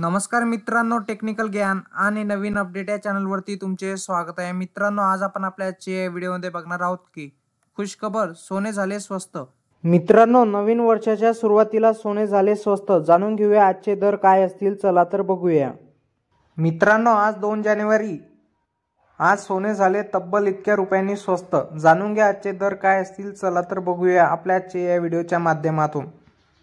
नमस्कार मित्रांनो, टेक्निकल ज्ञान आणि नवीन अपडेट या चॅनलवरती तुमचे स्वागत आहे. मित्रांनो, आज आपण आपल्या आजच्या व्हिडिओमध्ये बघणार आहोत की खुशखबर, सोने झाले स्वस्त. मित्रांनो, नवीन वर्षाच्या सुरुवातीला सोने झाले स्वस्त. जाणून घेऊया आजचे दर काय असतील. चला तर बघूया. मित्रांनो, आज 2 जानेवारी. आज सोने झाले तब्बल इतक्या रुपयांनी स्वस्त. जाणून घ्या आजचे दर काय असतील. चला तर बघूया आपल्या आजच्या या व्हिडिओच्या माध्यमातून.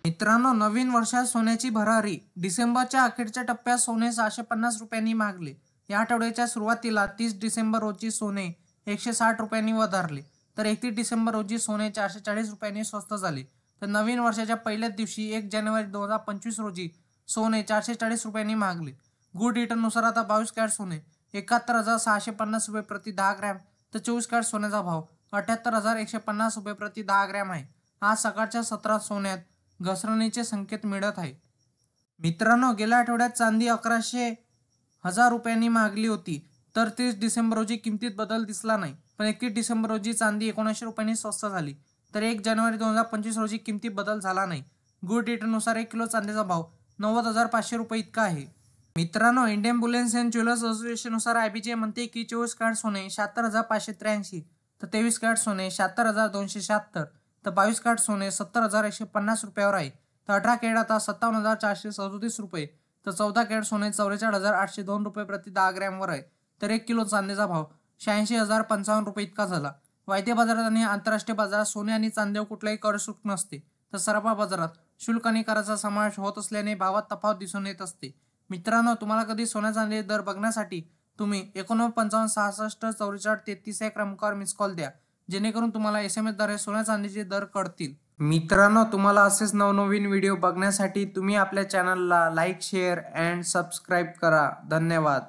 मित्रांनो, नवीन वर्षात सोन्याची भरारी. डिसेंबरच्या अखेरच्या टप्प्यात सोने 650 रुपयांनी महागले. या आठवड्याच्या सुरुवातीला 30 डिसेंबर रोजी सोने 160 रुपयांनी वधारले, तर 31 डिसेंबर रोजी सोने 440 रुपयांनी स्वस्त झाले. तर नवीन वर्षाच्या पहिल्याच दिवशी 1 जानेवारी 2025 रोजी सोने 440 रुपयांनी महागले. गुड रिटर्ननुसार आता 22 कॅरेट सोने 71,650 रुपये प्रति 10 ग्रॅम, तर 24 कॅरेट सोन्याचा भाव 78,150 रुपये प्रति 10 ग्रॅम आहे. आज सकाळच्या सत्रात सोन्यात घसरणीचे संकेत मिळत आहे. मित्रांनो, गेल्या आठवड्यात चांदी 1100 रुपयांनी महागली होती, तर 30 डिसेंबर रोजी किमतीत बदल दिसला नाही. पण 31 डिसेंबर रोजी चांदी 1900 रुपयांनी स्वस्त झाली, तर 1 जानेवारी 2025 रोजी किमतीत बदल झाला नाही. गुड रिटर्ननुसार 1 किलो चांदीचा भाव 90,500 रुपये इतका आहे. मित्रांनो, इंडियन बुलियन अँड ज्वेलर्स असोसिएशननुसार IBJ म्हणते की 24 कॅरेट सोने 76,583, तर 23 कॅरेट सोने 76,276, तर 22 कॅरेट सोने 70,150 रुपयावर आहे. तर 18 कॅरेट आता 57,437 रुपये, तर 14 कॅरेट सोने 44,802 रुपये प्रति 10 ग्रॅमवर आहे. तर 1 किलो चांदीचा भाव 86,055 रुपये इतका झाला. वायदे बाजारात आणि आंतरराष्ट्रीय बाजारात सोने आणि चांदीवर कुठलाही कर शुल्क नसते, तर सराफा बाजारात शुल्क आणि कराचा समावेश होत असल्याने भावात तफावत दिसून येत असते. मित्रांनो, तुम्हाला कधी सोन्या चांदी दर बघण्यासाठी तुम्ही 89 66 44 33 या क्रमांकावर मिस कॉल द्या, जेणेकरून तुम्हाला SMS द्वारे सोन्या चांदीचे दर कळतील. मित्रांनो, तुम्हाला असेच नवनवीन व्हिडिओ बघण्यासाठी तुम्ही आपल्या चॅनलला लाईक, शेअर अँड सबस्क्राईब करा. धन्यवाद.